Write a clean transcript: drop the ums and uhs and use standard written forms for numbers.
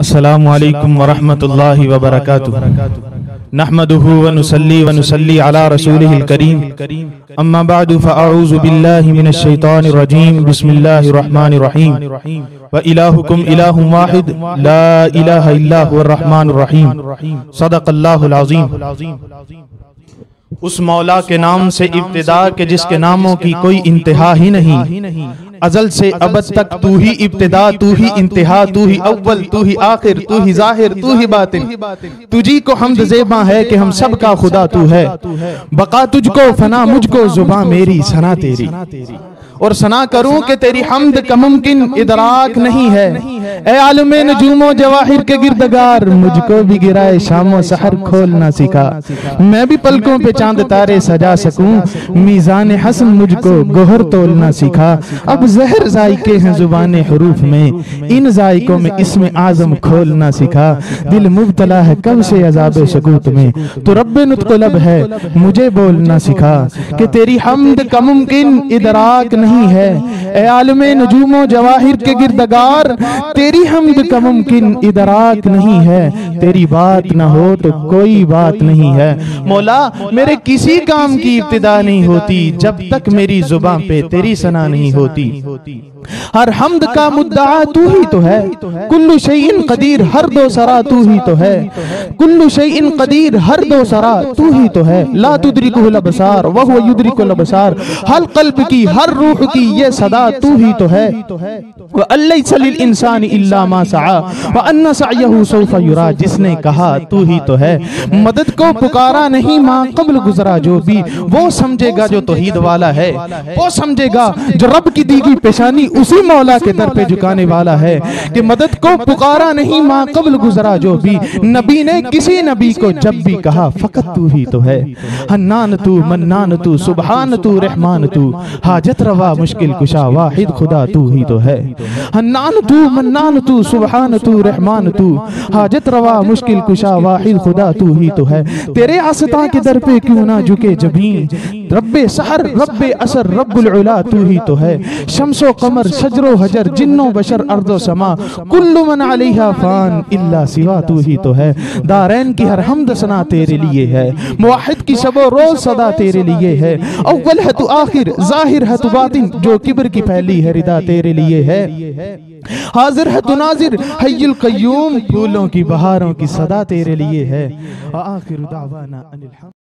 السلام علیکم ورحمۃ اللہ وبرکاتہ نحمده ونصلي على رسوله الكريم اما بعد فاعوذ بالله من الشیطان الرجیم بسم اللہ الرحمن الرحیم وإلہکم الہ واحد لا الہ الا هو الرحمن الرحیم صدق اللہ العظیم۔ اس مولا کے نام سے ابتدا کہ جس کے ناموں کی کوئی انتہا ہی نہیں، ازل سے ابد تک تو ہی ابتدا، تو ہی انتہا، تو ہی اول، تو ہی آخر، تو ہی ظاہر، تو ہی باطن۔ تجھی کو حمد زیباں ہے کہ ہم سب کا خدا تو ہے، بقا تجھ کو فنا مجھ کو زباں میری ثنا تیری، اور ثنا کروں کہ تیری حمد کا ممکن ادراک نہیں ہے۔ اے عالم نجوم و جواہر کے گردگار، مجھ کو بھی گرائے شام و سحر کھولنا سکھا، میں بھی پلکوں پہ چاند تارے سجا سکوں، میزان حسن مجھ کو گوہر تولنا سکھا۔ اب زہر ذائقے ہیں زبان حروف میں، ان ذائقوں میں اسم اعظم کھولنا سکھا۔ دل مبتلا ہے کب سے عذاب سکوت میں، تو رب نطق لب ہے مجھے بولنا سکھا، کہ تیری حمد کا ممکن ادراک نہیں ہے۔ اے عالم نجوم و جواہر کے گردگار، تیری حمد کا ممکن ادراک نہیں ہے، تیری بات نہ ہو تو کوئی بات نہیں ہے۔ مولا میرے کسی کام کی ابتدا نہیں ہوتی جب تک میری زباں پہ تیری ثنا نہیں ہوتی۔ ہر حمد کا مدعا تو ہی تو ہے، کل شیء قدیر ہر دو سرا تو ہی تو ہے، کل شیء قدیر ہر دو سرا تو ہی تو ہے۔ لا تدرکہ الابصار وہو یدرک الابصار، ہر قلب کی ہر روح کی یہ صدا تو ہی تو ہے۔ وَأَن لَيْسَ لِلْإِنسَانِ إِلَّا مَا سَعَى وَأَنَّ سَعْيَهُ سَوْفَ يُرَى، جس نے کہا تو ہی تو ہے۔ مدد کو پکارا نہیں ماں قبل گزرا جو بھی، وہ سمجھے گا جو توحید والا ہے، وہ سمجھے گا جو رب کی دی گئی پیشانی اسی مولا کے در پہ جھکانے والا ہے، کہ مدد کو پکارا نہیں ماں قبل گزرا جو بھی، نبی نے کسی نبی کو جب بھی کہا فقط تو ہی تو ہے۔ حنان تو منان تو سبحان تو رحمان تو، حاجت روا مشکل کشا واحد خدا تو ہی تو ہے۔ حنان تو منان تو سبحان تو رحمان تو، حاجت روا مشکل کشا واحد خدا تو ہی تو ہے۔ تیرے آستاں کے در پہ کیوں نہ جھکے جبین، رب سحر رب اثر رب العلا تو ہی تو ہے۔ شمس و قمر شجر و حجر جن و بشر ارض و سما، کل من علیہا فان الا سوا تو ہی تو ہے۔ دارین کی ہر حمد ثنا تیرے لیے ہے، موحد کی شب و روز صدا تیرے لیے ہے۔ اول ہے تو آخر ظاہر ہے تو باطن، جو کبر کی پھیلی ہے ردا تیرے لیے ہے۔ حاضر ہے تو ناظر حی القیوم، پھولوں کی بہاروں کی صدا تیرے لیے ہے۔ وآخر دعوانا ان الحمد